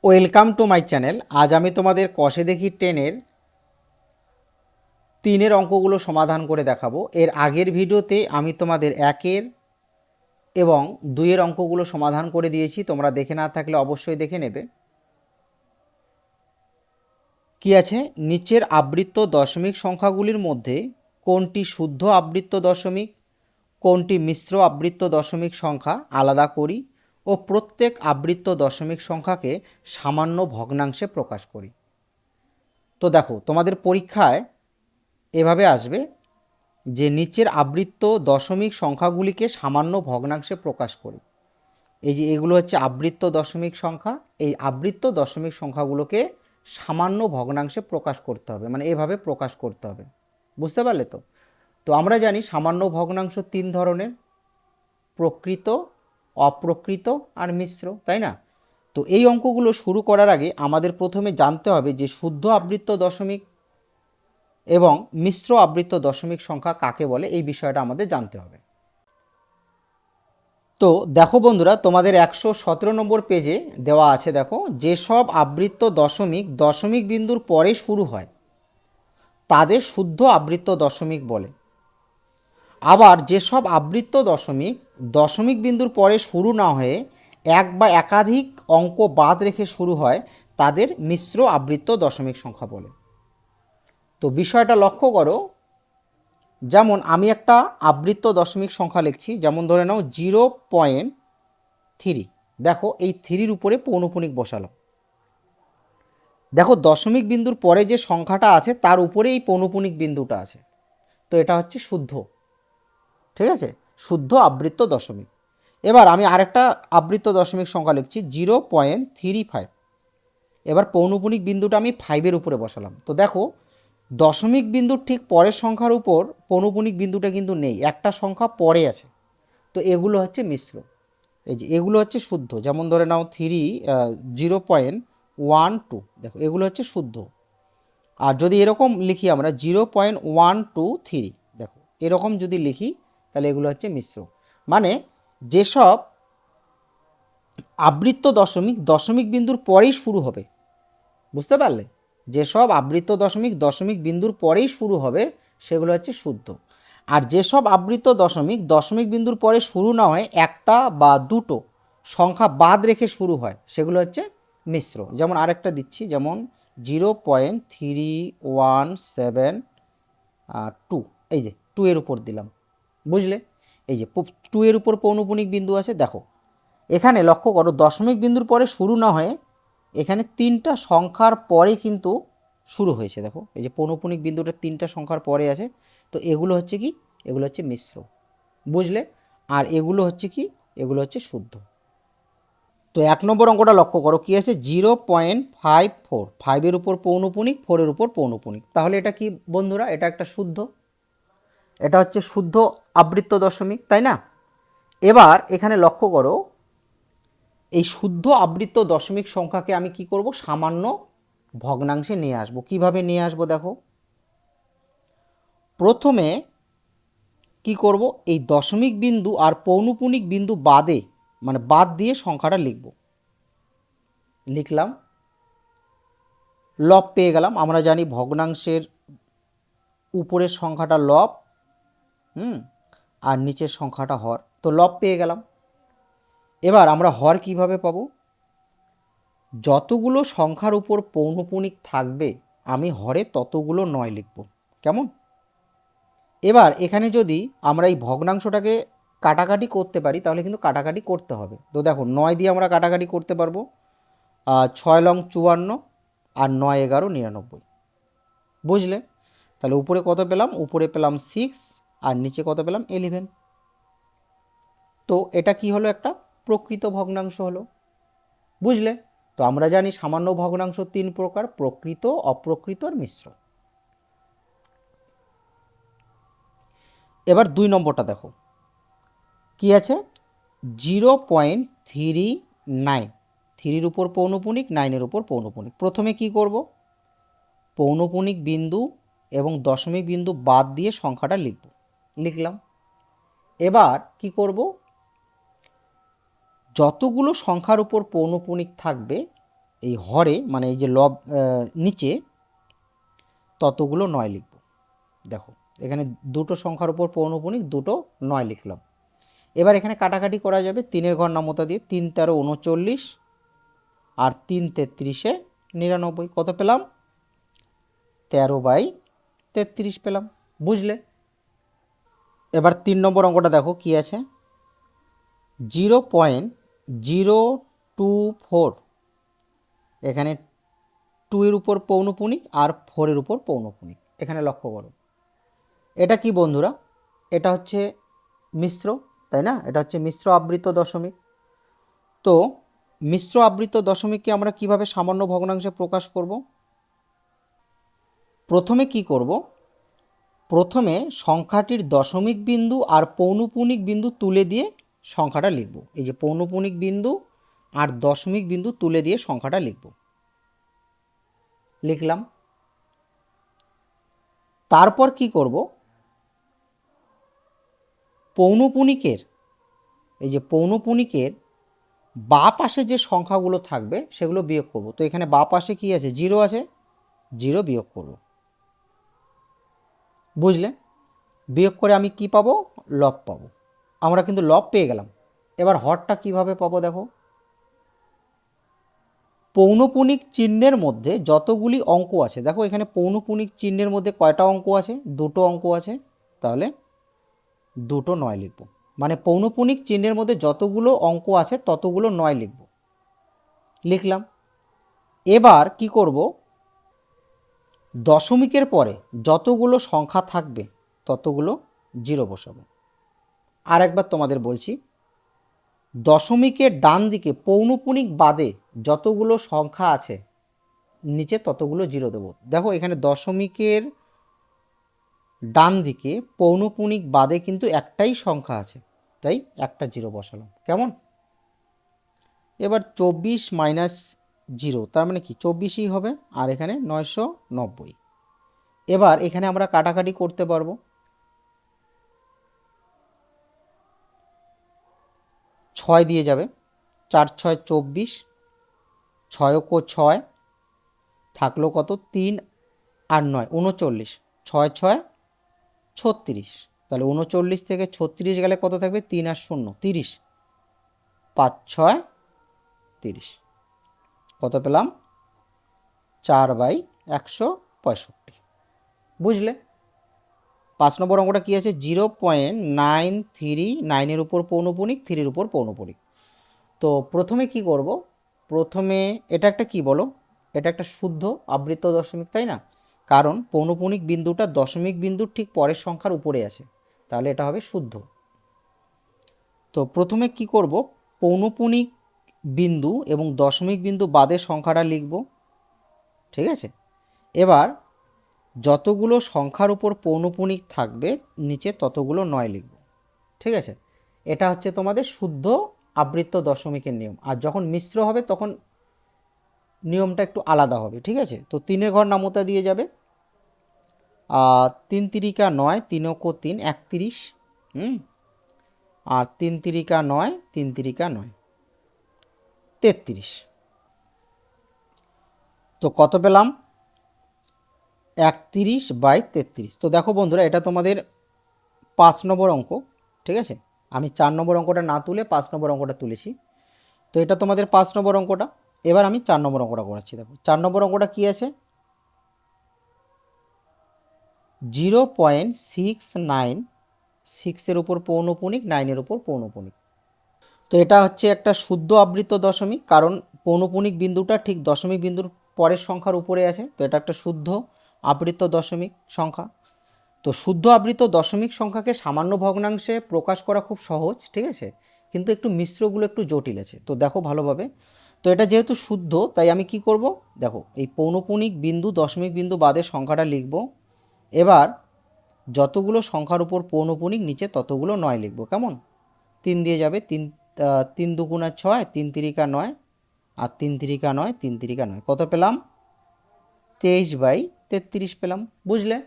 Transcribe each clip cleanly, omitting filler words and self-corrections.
Welcome to my channel. আজ আমি তোমাদের কষে দেখি 10-এর 3-এর অঙ্কগুলো সমাধান করে দেখাবো। এর আগের ভিডিওতে আমি তোমাদের 1-এর এবং 2-এর অঙ্কগুলো সমাধান করে দিয়েছি, তোমরা দেখে না থাকলে অবশ্যই দেখে নেবে। কি আছে, নিচের আবৃত্ত দশমিক সংখ্যাগুলির মধ্যে কোনটি শুদ্ধ আবৃত্ত দশমিক, কোনটি মিশ্র আবৃত্ত দশমিক সংখ্যা আলাদা করি ও প্রত্যেক আবৃত্ত দশমিক সংখ্যাকে সামান্য ভগ্নাংশে প্রকাশ করি। তো দেখো, তোমাদের পরীক্ষায় এভাবে আসবে যে নিচের আবৃত্ত দশমিক সংখ্যাগুলিকে সামান্য ভগ্নাংশে প্রকাশ করি। এই যে এগুলো হচ্ছে আবৃত্ত দশমিক সংখ্যা, এই আবৃত্ত দশমিক সংখ্যাগুলোকে সামান্য ভগ্নাংশে প্রকাশ করতে হবে, মানে এভাবে প্রকাশ করতে হবে। বুঝতে পারলে তো? তো আমরা জানি সামান্য ভগ্নাংশ 3 ধরনের: প্রকৃত, অপ্রকৃত আর মিশ্র, তাই না? তো এই অঙ্কগুলো শুরু করার আগে আমাদের প্রথমে জানতে হবে যে শুদ্ধ আবৃত্ত দশমিক এবং মিশ্র আবৃত্ত দশমিক সংখ্যা কাকে বলে, এই বিষয়টা আমাদের জানতে হবে। তো দেখো বন্ধুরা, তোমাদের 117 নম্বর পেজে দেওয়া আছে, দেখো, যেসব আবৃত্ত দশমিক দশমিক বিন্দুর পরে শুরু হয় তাদের শুদ্ধ আবৃত্ত দশমিক বলে। আবার যেসব আবৃত্ত দশমিক দশমিক বিন্দুর পরে শুরু না হয়ে এক বা একাধিক অঙ্ক বাদ রেখে শুরু হয় তাদের মিশ্র আবৃত্ত দশমিক সংখ্যা বলে। তো বিষয়টা লক্ষ্য করো, যেমন আমি একটা আবৃত্ত দশমিক সংখ্যা লিখছি, যেমন ধরে নাও 0.3। দেখো এই 3-র উপরে পৌনঃপুনিক বসালাম। দেখো দশমিক বিন্দুর পরে যে সংখ্যাটা আছে তার উপরে এই পৌনঃপুনিক বিন্দুটা আছে, তো এটা হচ্ছে শুদ্ধ। ঠিক আছে, শুদ্ধ আবৃত্ত দশমিক। এবার আমি আরেকটা আবৃত্ত দশমিক সংখ্যা লিখছি 0.35। এবার পৌনঃপুনিক বিন্দুটা আমি 5-এর উপরে বসালাম। তো দেখো দশমিক বিন্দুর ঠিক পরের সংখ্যার উপর পৌনঃপুনিক বিন্দুটা কিন্তু নেই, একটা সংখ্যা পরে আছে। তো এগুলো হচ্ছে মিশ্র। এই যে এগুলো হচ্ছে শুদ্ধ, যেমন ধরে নাও 0.12। দেখো এগুলো হচ্ছে শুদ্ধ। আর যদি এরকম লিখি আমরা 0.123, দেখো এরকম যদি লিখি তাহলে এগুলো হচ্ছে মিশ্র। মানে যেসব আবৃত্ত দশমিক দশমিক বিন্দুর পরেই শুরু হবে, বুঝতে পারলে? যেসব আবৃত্ত দশমিক দশমিক বিন্দুর পরেই শুরু হবে সেগুলো হচ্ছে শুদ্ধ। আর যেসব আবৃত্ত দশমিক দশমিক বিন্দুর পরে শুরু না হয় একটা বা দুটো সংখ্যা বাদ রেখে শুরু হয় সেগুলো হচ্ছে মিশ্র। যেমন আরেকটা দিচ্ছি, যেমন 0.3172, এই যে 2 এর উপর দিলাম, বুঝলে? এই যে 2 এর উপর পৌনঃপুনিক বিন্দু আছে। দেখো এখানে লক্ষ্য করো, দশমিক বিন্দুর পরে শুরু না হয়ে এখানে 3টা সংখ্যার পরে কিন্তু শুরু হয়েছে। দেখো এই যে পৌনঃপুনিক বিন্দুটা 3টা সংখ্যার পরে আছে, তো এগুলো হচ্ছে কি, এগুলো হচ্ছে মিশ্র, বুঝলে? আর এগুলো হচ্ছে কি, এগুলো হচ্ছে শুদ্ধ। তো 1 নম্বর অঙ্কটা লক্ষ্য করো, কি আছে, 0.54, 5-এর উপর পৌনঃপুনিক, 4-এর উপর পৌনঃপুনিক। তাহলে এটা কি বন্ধুরা? এটা একটা শুদ্ধ, এটা হচ্ছে শুদ্ধ আবৃত্ত দশমিক, তাই না? এবার এখানে লক্ষ্য করো, এই শুদ্ধ আবৃত্ত দশমিক সংখ্যাকে আমি কি করব, সামান্য ভগ্নাংশে নিয়ে আসব। কিভাবে নিয়ে আসব দেখো, প্রথমে কি করব, এই দশমিক বিন্দু আর পৌনঃপুনিক বিন্দু বাদে, মানে বাদ দিয়ে সংখ্যাটা লিখব। লিখলাম, লব পেয়ে গেলাম। আমরা জানি ভগ্নাংশের উপরের সংখ্যাটা লব, আর নিচের সংখ্যাটা হর, তো লব পেয়ে গেলাম। এবার আমরা হর কিভাবে পাবো, যতগুলো সংখ্যার উপর পৌনঃপুনিক থাকবে আমি হরে ততগুলো 9 লিখব। কেমন? এবার এখানে যদি আমরা এই ভগ্নাংশটাকে কাটাকাটি করতে পারি তাহলে কিন্তু কাটাকাটি করতে হবে। তো দেখো 9 দিয়ে আমরা কাটাকাটি করতে পারবো, 6 লং 54 আর 9 11 99, বুঝলে? তাহলে উপরে কত পেলাম, উপরে পেলাম 6 আর নিচে কত পেলাম 11। তো এটা কি হলো, একটা প্রকৃত ভগ্নাংশ হলো, বুঝলে? তো আমরা জানি সামান্য ভগ্নাংশ 3 প্রকার: প্রকৃত, অপ্রকৃত আর মিশ্র। এবার 2 নম্বরটা দেখো, কি আছে, 0.39, 3-র উপর পৌনঃপুনিক, 9-এর উপর পৌনঃপুনিক। প্রথমে কি করব, পৌনঃপুনিক বিন্দু এবং দশমিক বিন্দু বাদ দিয়ে সংখ্যাটা লিখব। লিখলাম। এবার কি করব, যতগুলো সংখ্যার উপর পৌনঃপুনিক থাকবে এই হরে মানে এই যে লব নিচে ততগুলো 9 লিখব। দেখো এখানে দুটো সংখ্যার উপর পৌনপুনিক, দুটো 9 লিখলাম। এবার এখানে কাটাকাটি করা যাবে 3-এর ঘর নামতা দিয়ে। 3 13 39 আর 3 33 99। কত পেলাম? 13/33 পেলাম। বুঝলে? এবার 3 নম্বর অঙ্কটা দেখো কি আছে। 0.024, এখানে 2 এর উপর পৌনপুনিক আর 4 এর উপর পৌনপুনিক। এখানে লক্ষ্য করো, এটা কি বন্ধুরা? এটা হচ্ছে মিশ্র, তাই না? এটা হচ্ছে মিশ্র আবৃত দশমিক। তো মিশ্র আবৃত দশমিককে আমরা কিভাবে সামান্য ভগ্নাংশে প্রকাশ করব? প্রথমে কি করব? প্রথমে সংখ্যাটির দশমিক বিন্দু আর পৌনপুনিক বিন্দু তুলে দিয়ে সংখ্যাটা লিখব। এই যে পৌনপুনিক বিন্দু আর দশমিক বিন্দু তুলে দিয়ে সংখ্যাটা লিখব। লিখলাম। তারপর কি করব? পৌনপুনিকের, এই যে পৌনপুনিকের বাঁ পাশে যে সংখ্যাগুলো থাকবে সেগুলো বিয়োগ করব। তো এখানে বাঁ পাশে কি আছে? 0 আছে, 0 বিয়োগ করব। বুঝলে? বিয়োগ করে আমি কি পাবো? লব পাবো। আমরা কিন্তু লব পেয়ে গেলাম। এবার হরটা কিভাবে পাবো দেখো। পৌনপুনিক চিহ্নের মধ্যে যতগুলি অঙ্ক আছে, দেখো এখানে পৌনপুনিক চিহ্নের মধ্যে কয়টা অঙ্ক আছে? দুটো অঙ্ক আছে, তাহলে দুটো 9 লিখব। মানে পৌনপুনিক চিহ্নের মধ্যে যতগুলো অঙ্ক আছে ততগুলো 9 লিখব। লিখলাম। এবার কি করব? দশমিকের পরে যতগুলো সংখ্যা থাকবে ততগুলো 0 বসাবো। আর একবার তোমাদের বলছি, দশমিকের ডান দিকে পৌনপুনিক বাদে যতগুলো সংখ্যা আছে নিচে ততগুলো 0 দেবো। দেখো এখানে দশমিকের ডান দিকে পৌনপুনিক বাদে কিন্তু একটাই সংখ্যা আছে, তাই একটা 0 বসালাম। কেমন? এবার 24 মাইনাস 0 তার মানে কি 24ই হবে, আর এখানে 990। এবার এখানে আমরা কাটাকাটি করতে পারবো। 6 দিয়ে যাবে, 4 6 24, 6 ও 6 থাকলো কত? 3 আর 9 39, 6 6 36। তাহলে 39 থেকে 36 গেলে কত থাকবে? 3 আর 0 30, 5 6 30। কত পেলাম? 4/165। বুঝলে? 5 নম্বর অঙ্কটা কি আছে? 0.939 উপর পৌনপুনিক, 3-এর উপর পৌনপুনিক। তো প্রথমে কি করব? প্রথমে এটা একটা কি বলো? এটা একটা শুদ্ধ আবৃত দশমিক, তাই না? কারণ পৌনপুনিক বিন্দুটা দশমিক বিন্দুর ঠিক পরের সংখ্যার উপরে আছে, তাহলে এটা হবে শুদ্ধ। তো প্রথমে কি করব? পৌনপুনিক বিন্দু এবং দশমিক বিন্দু বাদে সংখ্যাটা লিখব। ঠিক আছে? এবার যতগুলো সংখ্যার উপর পৌনপুনিক থাকবে নিচে ততগুলো 9 লিখব। ঠিক আছে? এটা হচ্ছে তোমাদের শুদ্ধ আবৃত্ত দশমিকের নিয়ম। আর যখন মিশ্র হবে তখন নিয়মটা একটু আলাদা হবে। ঠিক আছে? তো 3-এর ঘর নামতা দিয়ে যাবে। 3 তিরিকা 9, 3 ও 3 31, আর 3 তিরিকা 9, 3 তিরিকা 9 33। তো কত পেলাম? 31/33। তো দেখো বন্ধুরা, এটা তোমাদের 5 নম্বর অঙ্ক। ঠিক আছে? আমি 4 নম্বর অঙ্কটা না তুলে 5 নম্বর অঙ্কটা তুলেছি। তো এটা তোমাদের 5 নম্বর অঙ্কটা। এবার আমি 4 নম্বর অঙ্কটা করাচ্ছি। দেখো 4 নম্বর অঙ্কটা কি আছে? 0.696-এর উপর পৌনপুনিক, 9-এর উপর পৌনপুনিক। তো এটা হচ্ছে একটা শুদ্ধ আবৃত দশমিক, কারণ পৌনপুনিক বিন্দুটা ঠিক দশমিক বিন্দুর পরের সংখ্যার উপরে আছে। তো এটা একটা শুদ্ধ আবৃত দশমিক সংখ্যা। তো শুদ্ধ আবৃত দশমিক সংখ্যাকে সামান্য ভগ্নাংশে প্রকাশ করা খুব সহজ। ঠিক আছে? কিন্তু একটু মিশ্রগুলো একটু জটিল আছে। তো দেখো ভালোভাবে। তো এটা যেহেতু শুদ্ধ তাই আমি কি করব? দেখো এই পৌনপুনিক বিন্দু দশমিক বিন্দু বাদে সংখ্যাটা লিখব। এবার যতগুলো সংখ্যার উপর পৌনপুনিক নিচে ততগুলো 9 লিখব। কেমন? 3 দিয়ে যাবে, 3 3 দুগুণা 6, 3 তিরিকা 9, আর 3 তিরিকা 9, 3 তিরিকা 9। কত পেলাম? 23/33 পেলাম। বুঝলে?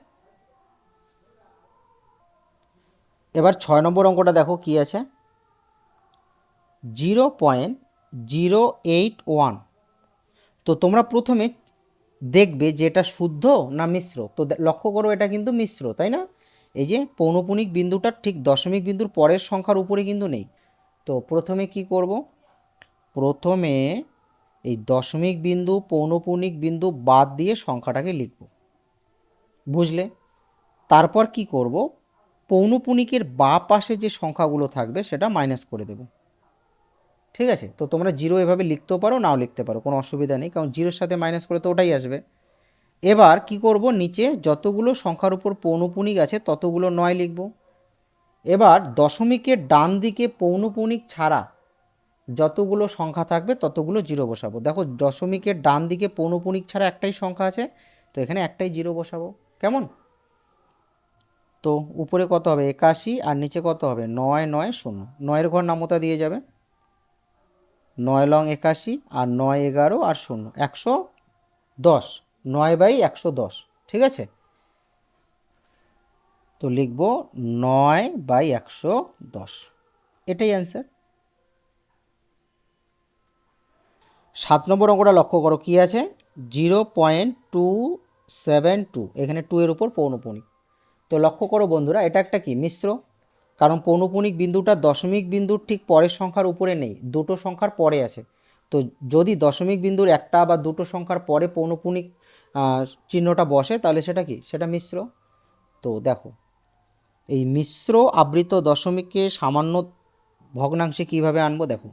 এবার 6 নম্বর অঙ্কটা দেখো কি আছে। 0.081। তো তো তোমরা প্রথমে দেখবে যে এটা শুদ্ধ না মিশ্র। তো লক্ষ্য করো এটা কিন্তু মিশ্র, তাই না? এই যে পৌনপুনিক বিন্দুটা ঠিক দশমিক বিন্দুর পরের সংখ্যার উপরে কিন্তু নেই। তো প্রথমে কি করব, প্রথমে এই দশমিক বিন্দু পৌনপুনিক বিন্দু বাদ দিয়ে সংখ্যাটাকে লিখব, বুঝলে? তারপর কি করব, পৌনপুনিকের বাঁ পাশে যে সংখ্যাগুলো থাকবে সেটা মাইনাস করে দেব। ঠিক আছে? তো তোমরা জিরো এভাবে লিখতেও পারো, নাও লিখতে পারো, কোনো অসুবিধা নেই, কারণ জিরোর সাথে মাইনাস করে তো ওটাই আসবে। এবার কি করব, নিচে যতগুলো সংখ্যার উপর পৌনপুনিক আছে ততগুলো 9 লিখব। এবার দশমিকের ডান দিকে পৌনপুনিক ছাড়া যতগুলো সংখ্যা থাকবে ততগুলো জিরো বসাবো। দেখো দশমিকের ডান দিকে পৌনপুনিক ছাড়া একটাই সংখ্যা আছে, তো এখানে একটাই জিরো বসাবো। কেমন? তো উপরে কত হবে 81 আর নিচে কত হবে 9 9 0, 9-এর ঘর নামতা দিয়ে যাবে, 9 লং 81 আর 9 11 আর 0 110, 9/110। ঠিক আছে? তো লিখব 9/110, এটাই অ্যান্সার। 7 নম্বর অঙ্কটা লক্ষ্য করো, কি আছে 0.272, এখানে 2 এর উপর পৌনপুনিক। তো লক্ষ্য করো বন্ধুরা, এটা একটা কি মিশ্র, কারণ পৌনপুনিক বিন্দুটা দশমিক বিন্দুর ঠিক পরের সংখ্যার উপরে নেই, দুটো সংখ্যার পরে আছে। তো যদি দশমিক বিন্দুর একটা বা দুটো সংখ্যার পরে পৌনপুনিক চিহ্নটা বসে তাহলে সেটা কি, সেটা মিশ্র। তো দেখো এই মিশ্র আবৃত দশমিককে সামান্য ভগ্নাংশে কিভাবে আনবো, দেখো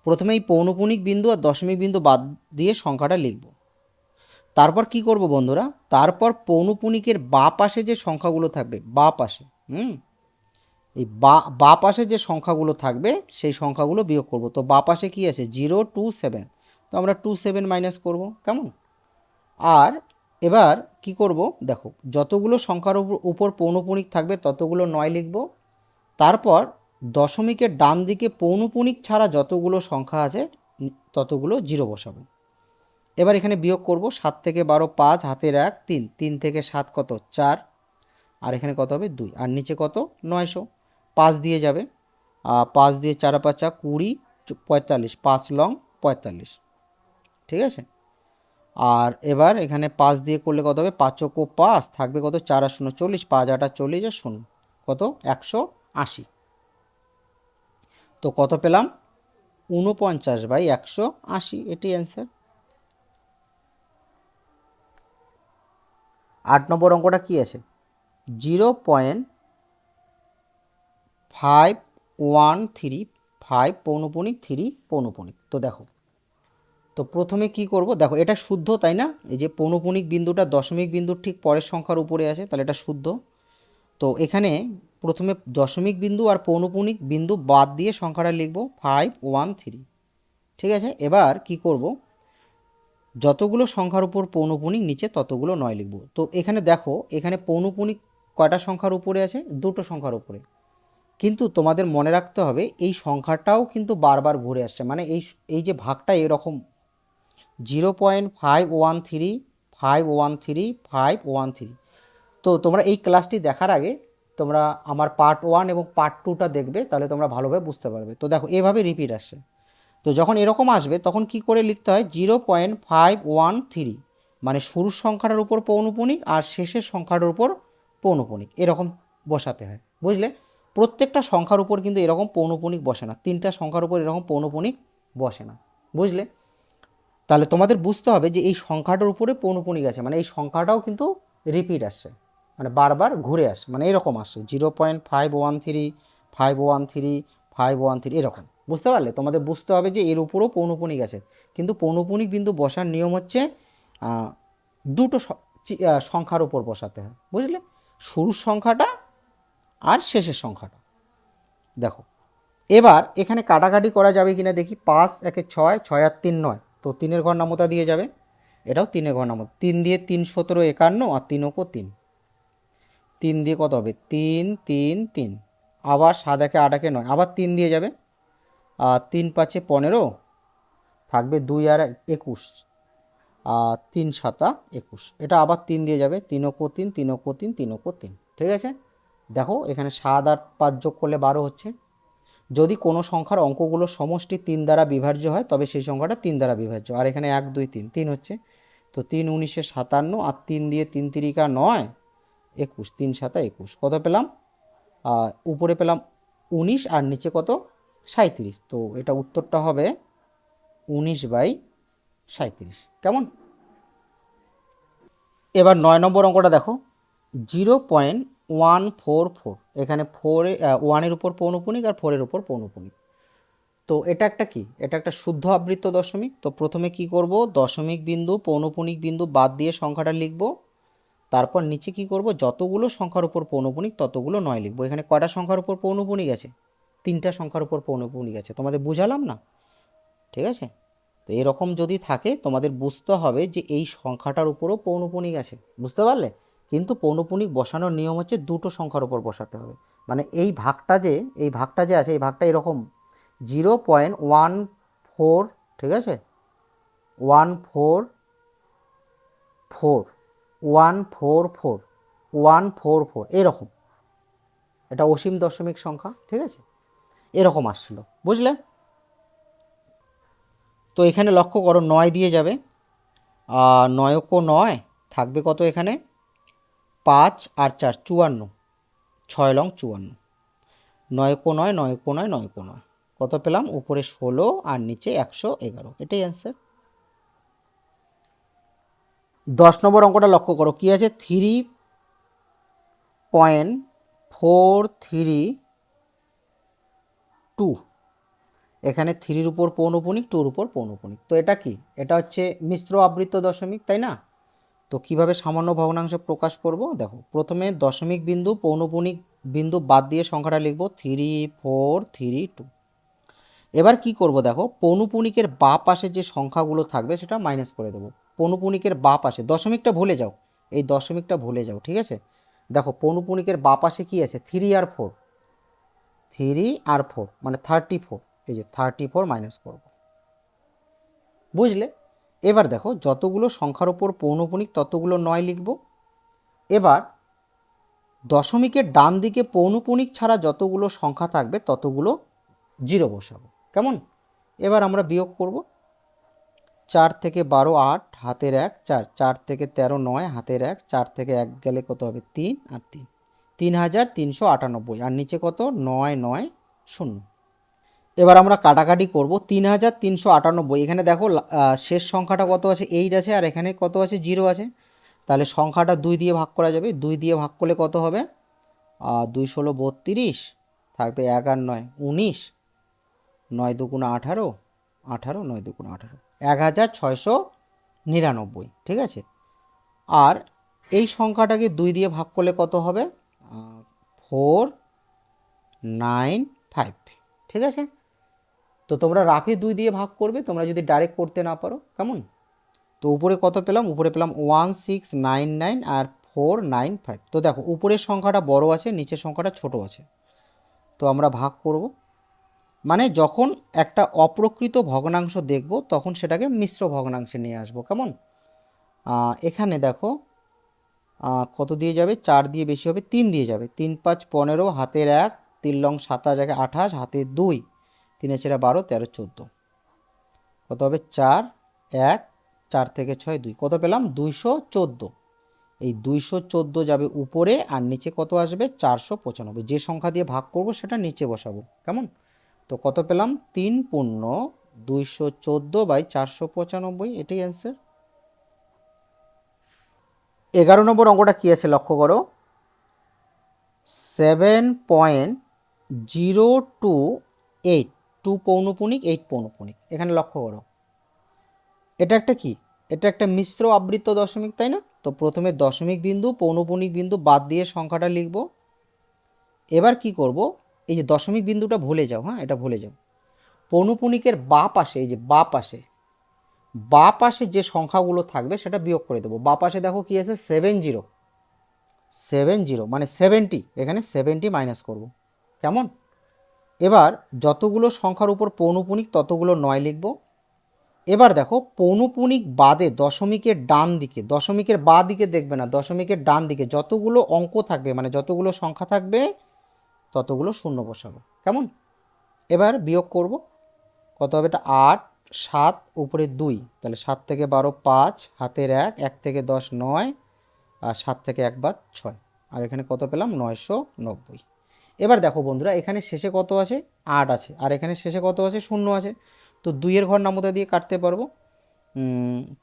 প্রথমে এই পৌনপুনিক বিন্দু আর দশমিক বিন্দু বাদ দিয়ে সংখ্যাটা লিখব। তারপর কি করব বন্ধুরা, তারপর পৌনপুনিকের বাঁ পাশে যে সংখ্যাগুলো থাকবে, বাঁ পাশে এই বাঁ পাশে যে সংখ্যাগুলো থাকবে সেই সংখ্যাগুলো বিয়োগ করব। তো বাঁ পাশে কি আছে 027, তো আমরা 27 মাইনাস করব। কেমন? আর এবার কি করব, দেখো যতগুলো সংখ্যার উপর পৌনপুনিক থাকবে ততগুলো 9 লিখব। তারপর দশমিকের ডান দিকে পৌনপুনিক ছাড়া যতগুলো সংখ্যা আছে ততগুলো জিরো বসাবো। এবার এখানে বিয়োগ করব, 7 থেকে 12 5, হাতের 1 3, 3 থেকে 7 কত 4, আর এখানে কত হবে 2, আর নিচে কত 900, 5 দিয়ে যাবে, 5 দিয়ে 4 5 20 45, 5 লং 45। ঠিক আছে? আর এবার এখানে 5 দিয়ে করলে কত হবে 5 চৌকো 5, থাকবে কত 4 আর 0 40, 5 8 40 আর 0 কত 180। তো কত পেলাম 49/180, এটি অ্যান্সার। 8 নম্বর অঙ্কটা কি আছে 0.5135 পৌনপুনিক 3 পৌনপুনিক। তো দেখো, তো প্রথমে কি করব, দেখো এটা শুদ্ধ, তাই না? এই যে পৌনপুনিক বিন্দুটা দশমিক বিন্দুর ঠিক পরের সংখ্যার উপরে আছে, তাহলে এটা শুদ্ধ। তো এখানে প্রথমে দশমিক বিন্দু আর পৌনপুনিক বিন্দু বাদ দিয়ে সংখ্যাটা লিখব 513। ঠিক আছে? এবার কি করব, যতগুলো সংখ্যার উপর পৌনপুনিক নিচে ততগুলো 9 লিখব। তো এখানে দেখো, এখানে পৌনপুনিক কয়টা সংখ্যার উপরে আছে, দুটো সংখ্যার উপরে, কিন্তু তোমাদের মনে রাখতে হবে এই সংখ্যাটাও কিন্তু বারবার ঘুরে আসছে, মানে এই যে ভাগটা এরকম 0.513513 তো তোমরা এই ক্লাসটি দেখার আগে তোমরা আমার পার্ট 1 এবং পার্ট 2টা দেখবে, তাহলে তোমরা ভালোভাবে বুঝতে পারবে। তো দেখো এভাবে রিপিট আসছে, তো যখন এরকম আসবে তখন কি করে লিখতে হয় 0.513, মানে শুরুর সংখ্যাটার উপর পৌনপুনিক আর শেষের সংখ্যাটার উপর পৌনপুনিক এরকম বসাতে হয়, বুঝলে? প্রত্যেকটা সংখ্যার উপর কিন্তু এরকম পৌনপুনিক বসে না, 3টা সংখ্যার উপর এরকম পৌনপুনিক বসে না, বুঝলে? তাহলে তোমাদের বুঝতে হবে যে এই সংখ্যাটার উপরে পৌনপুনিক আছে, মানে এই সংখ্যাটাও কিন্তু রিপিট আসছে, মানে বারবার ঘুরে আসছে, মানে এরকম আসছে 0.513 513 513 এরকম, বুঝতে পারলে? তোমাদের বুঝতে হবে যে এর উপরেও পৌনপুনিক আছে, কিন্তু পৌনপুনিক বিন্দু বসার নিয়ম হচ্ছে দুটো সংখ্যার উপর বসাতে হয়, বুঝলে? শুরুর সংখ্যাটা আর শেষের সংখ্যাটা। দেখো এবার এখানে কাটাকাটি করা যাবে কিনা দেখি, 5 একে 6, 6 আর 3 9, তো 3-এর ঘর নামতা দিয়ে যাবে, এটাও 3-এর ঘর নামতা, 3 দিয়ে 3 17 51 আর 3 ওকো 3, 3 দিয়ে কত হবে 3 3 3, আবার 7 একে 8 একে 9, আবার 3 দিয়ে যাবে, আর 3 5 15 থাকবে 2 আর 21, আর 3 7 21, এটা আবার 3 দিয়ে যাবে, 3 ওকো 3 3 ওকো 3 3 ওকো 3। ঠিক আছে? দেখো এখানে 7 আর 5 যোগ করলে 12 হচ্ছে, যদি কোনো সংখ্যার অঙ্কগুলোর সমষ্টি 3 দ্বারা বিভাজ্য হয় তবে সেই সংখ্যাটা 3 দ্বারা বিভাজ্য। আর এখানে 1 2 3 3 হচ্ছে, তো 3 19 57 আর 3 দিয়ে 3 তিরিকা 9 21, 3 7 21, কত পেলাম? উপরে পেলাম 19 আর নিচে কত? 37। তো এটা উত্তরটা হবে 19/37। কেমন? এবার 9 নম্বর অঙ্কটা দেখো, 0.144, এখানে 1-এর উপর পৌনঃপুনিক আর 4-এর উপর পৌনঃপুনিক। তো এটা একটা কি? এটা একটা শুদ্ধ আবৃত্ত দশমিক। তো প্রথমে কি করব, দশমিক বিন্দু পৌনঃপুনিক বিন্দু বাদ দিয়ে সংখ্যাটা লিখব। তারপর নিচে কি করব, যতগুলো সংখ্যার উপর পৌনঃপুনিক ততগুলো 9 লিখব। এখানে কয়টা সংখ্যার উপর পৌনঃপুনিক আছে? 3টা সংখ্যার উপর পৌনঃপুনিক আছে। তোমাদের বুঝালাম না? ঠিক আছে। তো এরকম যদি থাকে তোমাদের বুঝতে হবে যে এই সংখ্যাটার উপরও পৌনঃপুনিক আছে, বুঝতে পারলে? কিন্তু পৌনঃপুনিক বসানোর নিয়ম হচ্ছে দুটো সংখ্যার উপর বসাতে হবে। মানে এই ভাগটা যে আছে, এই ভাগটা এরকম 0.14, ঠিক আছে, 144 এরকম। এটা অসীম দশমিক সংখ্যা, ঠিক আছে, এরকম আসছিল, বুঝলে? তো এখানে লক্ষ্য করো, 9 দিয়ে যাবে, 9 9 থাকবে কত? এখানে 5 আর 4 54, 6 লং 54, 9 9 9 9 9 9, কত পেলাম? উপরে 16 আর নিচে 111, এটাই অ্যান্সার। 10 নম্বর অঙ্কটা লক্ষ্য করো, কি আছে? 3.432, এখানে 3-র উপর পৌনঃপুনিক, 2-র উপর পৌনঃপুনিক। তো এটা কি? এটা হচ্ছে মিশ্র আবৃত্ত দশমিক, তাই না? তো কিভাবে সামান্য ভগ্নাংশ প্রকাশ করব? দেখো, প্রথমে দশমিক বিন্দু পৌনঃপুনিক বিন্দু বাদ দিয়ে সংখ্যাটা লিখব 3432। এবার কি করব, দেখো, পৌনঃপুনিকের বাঁ পাশে যে সংখ্যাগুলো থাকবে সেটা মাইনাস করে দেবো। পৌনঃপুনিকের বাঁ পাশে দশমিকটা ভুলে যাও, এই দশমিকটা ভুলে যাও, ঠিক আছে। দেখো, পৌনঃপুনিকের বাঁ পাশে কি আছে? 3 আর 4, 3 আর 4 মানে 34, এই যে 34 মাইনাস করব, বুঝলে? এবার দেখো, যতগুলো সংখ্যার উপর পৌনঃপুনিক ততগুলো 9 লিখব। এবার দশমিকের ডান দিকে পৌনঃপুনিক ছাড়া যতগুলো সংখ্যা থাকবে ততগুলো 0 বসাবো, কেমন? এবার আমরা বিয়োগ করব। 4 থেকে 12 8, হাতের 1 4, 4 থেকে 13 9, হাতের 1 4, থেকে 1 গেলে কত হবে? 3 আর 3, 3398, আর নিচে কত? 9 9 0। এবার আমরা কাটাকাটি করব। 3398, এখানে দেখো শেষ সংখ্যাটা কত আছে? 8 আছে, আর এখানে কত আছে? 0 আছে। তাহলে সংখ্যাটা 2 দিয়ে ভাগ করা যাবে। 2 দিয়ে ভাগ করলে কত হবে? 2 16 32, থাকবে 1 আর 9 19, 9 2 18, 18 9 2 18, 1699, ঠিক আছে। আর এই সংখ্যাটাকে 2 দিয়ে ভাগ করলে কত হবে? 495, ঠিক আছে। তো তোমরা রাফে 2 দিয়ে ভাগ করবে, তোমরা যদি ডাইরেক্ট করতে না পারো, কেমন? তো উপরে কত পেলাম? উপরে পেলাম 1699 আর 495। তো দেখো, উপরের সংখ্যাটা বড় আছে, নিচের সংখ্যাটা ছোট আছে। তো আমরা ভাগ করব। মানে যখন একটা অপ্রকৃত ভগ্নাংশ দেখব তখন সেটাকে মিশ্র ভগ্নাংশে নিয়ে আসবো, কেমন? এখানে দেখো কত দিয়ে যাবে? 4 দিয়ে বেশি হবে, 3 দিয়ে যাবে। 3 5 15, হাতের 1 3 লং 27 28, হাতের 2 3 4 12 13 14, কত হবে? 4 1, 4 থেকে 6 2, কত পেলাম? 214। এই 214 যাবে উপরে, আর নিচে কত আসবে? 495। যে সংখ্যা দিয়ে ভাগ করব সেটা নিচে বসাবো, কেমন? তো কত পেলাম? 3 পূর্ণ 214/495, এটাই অ্যান্সার। 11 নম্বর অঙ্কটা কি আছে লক্ষ্য করো, 7.028, 2 পৌনঃপুনিক 8 পৌনঃপুনিক। এখানে লক্ষ্য করো, এটা একটা কি? এটা একটা মিশ্র আবৃত্ত দশমিক, তাই না? তো প্রথমে দশমিক বিন্দু পৌনঃপুনিক বিন্দু বাদ দিয়ে সংখ্যাটা লিখব। এবার কি করব, এই যে দশমিক বিন্দুটা ভুলে যাও, হ্যাঁ, এটা ভুলে যাও। পৌনঃপুনিকের বাঁ পাশে, এই যে বাঁ পাশে যে সংখ্যাগুলো থাকবে সেটা বিয়োগ করে দেবো। বাঁ পাশে দেখো কি আছে? 70 মানে 70, এখানে 70 মাইনাস করব, কেমন? এবার যতগুলো সংখ্যার উপর পৌনঃপুনিক ততগুলো 9 লিখব। এবার দেখো, পৌনঃপুনিক বাদে দশমিকের ডান দিকে, দশমিকের বাঁ দিকে দেখবে না, দশমিকের ডান দিকে যতগুলো অঙ্ক থাকবে, মানে যতগুলো সংখ্যা থাকবে ততগুলো শূন্য বসাবো, কেমন? এবার বিয়োগ করব, কত হবে এটা 8, 7 উপরে 2, তাহলে 7 থেকে 12 5, হাতের 1, 1 থেকে 10 9, আর 7 থেকে 1 বাদ 6, আর এখানে কত পেলাম 990। এবার দেখো বন্ধুরা, এখানে শেষে কত আছে 8 আছে, আর এখানে শেষে কত আছে 0 আছে। তো 2 এর ঘর নামতা দিয়ে কাটতে পারবো।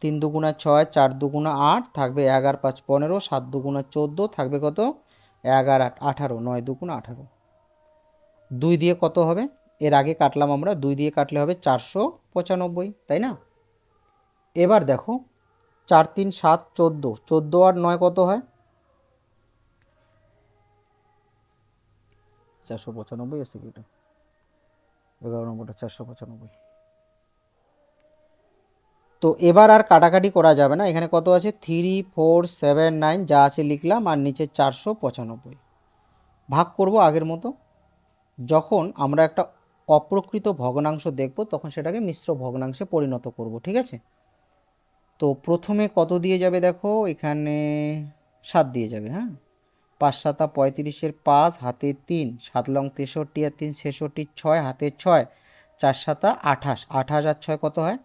3 দুগুণা 6, 4 দুগুণা 8, থাকবে 1 আর 5 15, 7 দুগুণা 14, থাকবে কত 1 আর 8 18, 9 দুগুণা 18। 2 দিয়ে কত হবে, এর আগে কাটলাম আমরা, 2 দিয়ে কাটলে হবে 495, তাই না? এবার দেখো 4 3 7 14, 14 আর 9 কত হয় 495 এসে কি, 11 নম্বরটা 495। তো এবার আর কাটাকাটি করা যাবে না, এখানে কত আছে 3 4 7 9 যা আছে লিখলাম, আর নিচে 495। ভাগ করব আগের মতো। যখন আমরা একটা অপ্রকৃত ভগ্নাংশ দেখব তখন সেটাকে মিশ্র ভগ্নাংশে পরিণত করব, ঠিক আছে? তো প্রথমে কত দিয়ে যাবে দেখো, এখানে 7 দিয়ে যাবে। হ্যাঁ, 5 7 35-এর 5, হাতে 3, 7 লং 63 আর 3 66, 6 হাতে 6, 4 7 28, 28 আর 6 কত হয়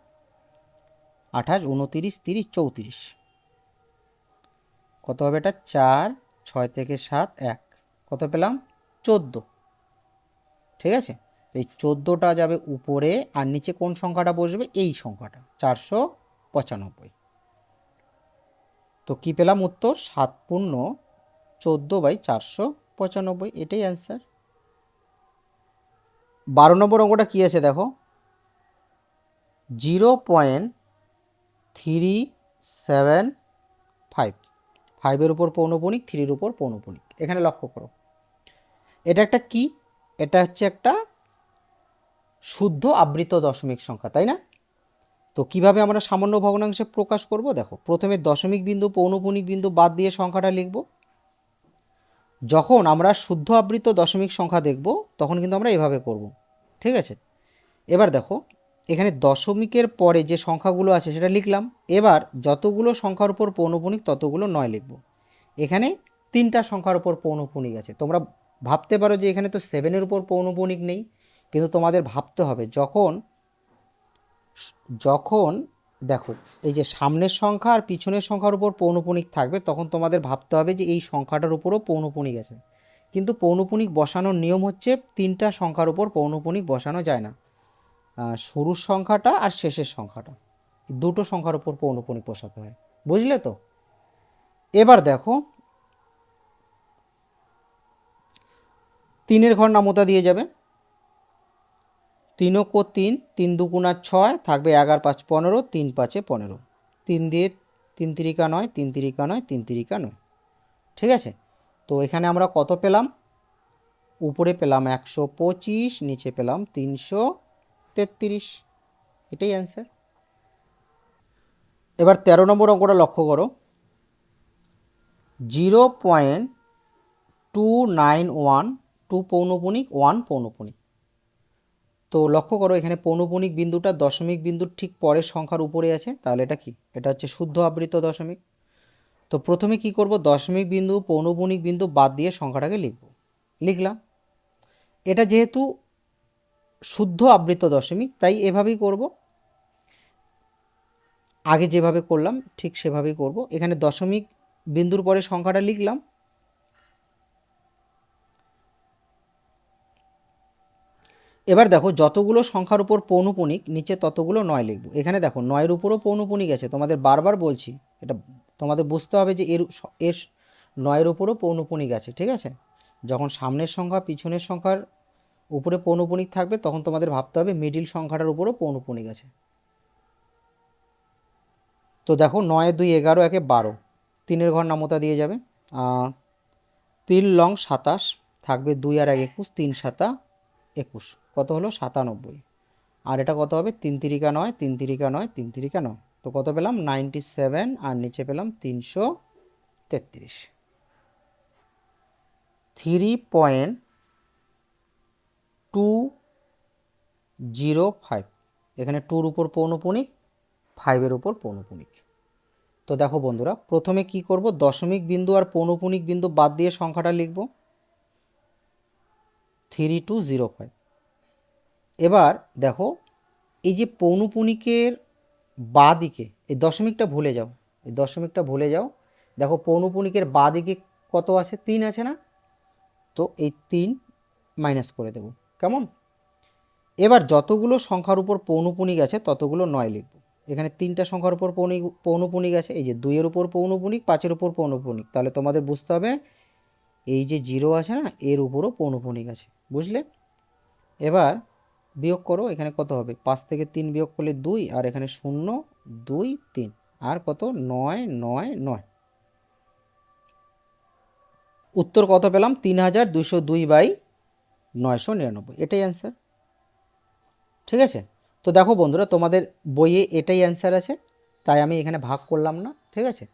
28, 29 30 34, কত হবে এটা 4, 6 থেকে 7 1, কত পেলাম 14, ঠিক আছে? এই 14টা যাবে উপরে, আর নিচে কোন সংখ্যাটা বসবে এই সংখ্যাটা 495। তো কি পেলাম উত্তর 7 পূর্ণ 14/495, এটাই অ্যান্সার। 12 নম্বর অঙ্কটা কি আছে দেখো, 0.375, 5-এর উপর পৌনঃপুনিক, 3-এর উপর পৌনঃপুনিক। এখানে লক্ষ্য করো, এটা একটা কি, এটা হচ্ছে একটা শুদ্ধ আবৃত দশমিক সংখ্যা, তাই না? তো কিভাবে আমরা সামান্য ভগ্নাংশে প্রকাশ করব, দেখো প্রথমে দশমিক বিন্দু পৌনঃপুনিক বিন্দু বাদ দিয়ে সংখ্যাটা লিখব। যখন আমরা শুদ্ধ আবৃত দশমিক সংখ্যা দেখব তখন কিন্তু আমরা এভাবে করব, ঠিক আছে? এবার দেখো এখানে দশমিকের পরে যে সংখ্যাগুলো আছে সেটা লিখলাম। এবার যতগুলো সংখ্যার উপর পৌনঃপুনিক ততগুলো 9 লিখব। এখানে 3টা সংখ্যার উপর পৌনঃপুনিক আছে। তোমরা ভাবতে পারো যে এখানে তো 7-এর উপর পৌনঃপুনিক নেই, কিন্তু তোমাদের ভাবতে হবে যখন যখন দেখো এই যে সামনের সংখ্যা আর পিছনের সংখ্যার উপর পৌনঃপুনিক থাকবে তখন তোমাদের ভাবতে হবে যে এই সংখ্যাটার উপরও পৌনঃপুনিক আছে। কিন্তু পৌনঃপুনিক বসানোর নিয়ম হচ্ছে 3টা সংখ্যার উপর পৌনঃপুনিক বসানো যায় না, শুরুর সংখ্যাটা আর শেষের সংখ্যাটা, দুটো সংখ্যার উপর পৌনঃপুনিক বসাতে হয়, বুঝলে তো? এবার দেখো 3-এর ঘর নামতা দিয়ে যাবে, 3 ও 3, 3 দুগুণা 6, থাকবে 1 আর 5 15, 3 5 15, 3 দিয়ে 3 তিরিকা 9, 3 তিরিকা 9, 3 তিরিকা 9, ঠিক আছে? তো এখানে আমরা কত পেলাম, উপরে পেলাম 125, নিচে পেলাম 333, এটাই অ্যান্সার। এবার 13 নম্বর অঙ্কটা লক্ষ্য করো, 0.291, 2 পৌনঃপুনিক 1 পৌনঃপুনিক। তো লক্ষ্য করো এখানে পৌনঃপুনিক বিন্দুটা দশমিক বিন্দুর ঠিক পরের সংখ্যার উপরে আছে, তাহলে এটা কি, এটা হচ্ছে শুদ্ধ আবৃত দশমিক। তো প্রথমে কি করব, দশমিক বিন্দু পৌনঃপুনিক বিন্দু বাদ দিয়ে সংখ্যাটাকে লিখলাম। এটা যেহেতু শুদ্ধ আবৃত দশমিক তাই এভাবেই করব, আগে যেভাবে করলাম ঠিক সেভাবেই করব। এখানে দশমিক বিন্দুর পরে সংখ্যাটা লিখলাম। এবার দেখো যতগুলো সংখ্যার উপর পৌনঃপুনিক নিচে ততগুলো 9 লিখব। এখানে দেখো 9-এর উপরও পৌনঃপুনিক আছে, তোমাদের বারবার বলছি এটা তোমাদের বুঝতে হবে যে এর 9-এর উপরও পৌনঃপুনিক আছে, ঠিক আছে? যখন সামনের সংখ্যা পিছনের সংখ্যার উপরে পৌনঃপুনিক থাকবে তখন তোমাদের ভাবতে হবে মিডিল সংখ্যাটার উপরও পৌনঃপুনিক আছে। তো দেখো 9 2 11, 1 12, 3-এর ঘর নামতা দিয়ে যাবে, 3 লং 27, থাকবে 2 আর 1 21, 3 7 21, কত হলো 97। আর এটা কত হবে 3 তিরিকা 9, 3 তিরিকা 9, 3 তিরিকা 9, তো কত পেলাম 97, আর নিচে পেলাম 333। 3.205, এখানে 2-র উপর পৌনঃপুনিক, 5-এর উপর পৌনঃপুনিক। তো দেখো বন্ধুরা প্রথমে কি করব, দশমিক বিন্দু আর পৌনঃপুনিক বিন্দু বাদ দিয়ে সংখ্যাটা লিখব 3205। এবার দেখো এই যে পৌনপুনিকের বাঁ দিকে এই দশমিকটা ভুলে যাও, এই দশমিকটা ভুলে যাও। দেখো পৌনপুনিকের বাঁ দিকে কত আছে? 3 আছে না? তো এই 3 মাইনাস করে দেব, কেমন? এবার যতগুলো সংখ্যার উপর পৌনপুনিক আছে ততগুলো 9 লিখব। এখানে 3টা সংখ্যার উপর পৌনপুনিক আছে, এই যে 2-এর উপর পৌনপুনিক, 5-এর উপর পৌনপুনিক, তাহলে তোমাদের বুঝতে হবে এই যে 0 আছে না, এর উপরও পৌনপুনিক আছে, বুঝলে? এবার বিয়োগ করো, এখানে কত হবে? 5 থেকে 3 বিয়োগ করলে 2, আর এখানে 0 2 3, আর কত? 9 9 9। উত্তর কত পেলাম? 3202/999, এটাই অ্যান্সার। ঠিক আছে, তো দেখো বন্ধুরা তোমাদের বইয়ে এটাই অ্যান্সার আছে, তাই আমি এখানে ভাগ করলাম না। ঠিক আছে,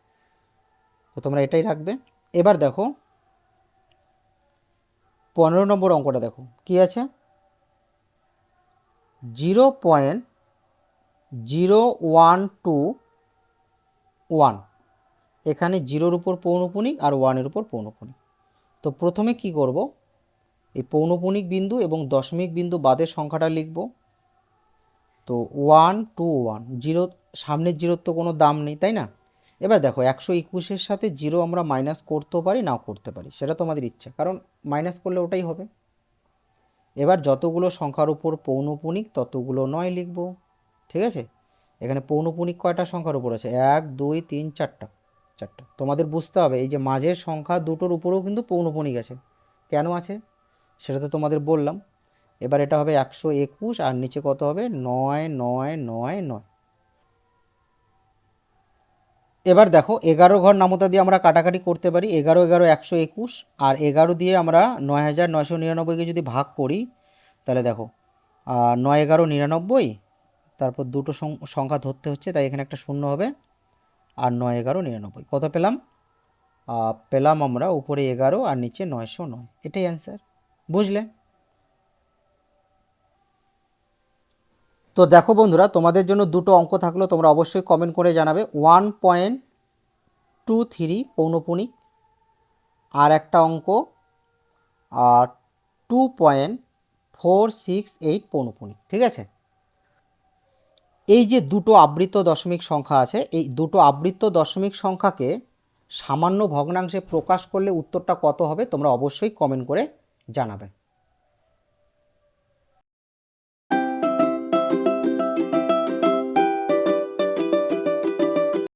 তো তোমরা এটাই রাখবে। এবার দেখো 15 নম্বর অঙ্কটা দেখো কি আছে? 0.0121, এখানে 0-র উপর পৌনপুনিক আর 1-এর উপর পৌনপুনিক। তো প্রথমে কি করব, এই পৌনপুনিক বিন্দু এবং দশমিক বিন্দু বাদের সংখ্যাটা লিখব। তো 121, 0 সামনের 0-র তো কোনো দাম নেই, তাই না? এবার দেখো 121-এর সাথে 0 আমরা মাইনাস করতেও পারি, নাও করতে পারি, সেটা তোমাদের ইচ্ছা, কারণ মাইনাস করলে ওটাই হবে। এবার যতগুলো সংখ্যার উপর পৌনপুনিক ততগুলো 9 লিখব। ঠিক আছে, এখানে পৌনপুনিক কয়টা সংখ্যার উপর আছে? 1 2 3 4টা, চারটা। তোমাদের বুঝতে হবে এই যে মাঝের সংখ্যা দুটোর উপরেও কিন্তু পৌনপুনিক আছে। কেন আছে সেটা তো তোমাদের বললাম। এবার এটা হবে 121, আর নিচে কত হবে? 9 9 9 9। এবার দেখো 11 ঘর নামতা দিয়ে আমরা কাটাকাটি করতে পারি। 11 11 121, আর 11 দিয়ে আমরা 9999কে যদি ভাগ করি, তাহলে দেখো 9 11 99, তারপর দুটো সংখ্যা ধরতে হচ্ছে, তাই এখানে একটা শূন্য হবে, আর 9 11 99 কত পেলাম? পেলাম আমরা উপরে 11 আর নিচে 909, এটাই অ্যান্সার, বুঝলে? তো দেখো বন্ধুরা তোমাদের জন্য দুটো অঙ্ক থাকলো, তোমরা অবশ্যই কমেন্ট করে জানাবে। 1.23 পৌনপুনিক, আর একটা অঙ্ক 2.468 পৌনপুনিক। ঠিক আছে, এই যে দুটো আবৃত্ত দশমিক সংখ্যা আছে, এই দুটো আবৃত্ত দশমিক সংখ্যাকে সামান্য ভগ্নাংশে প্রকাশ করলে উত্তরটা কত হবে তোমরা অবশ্যই কমেন্ট করে জানাবে।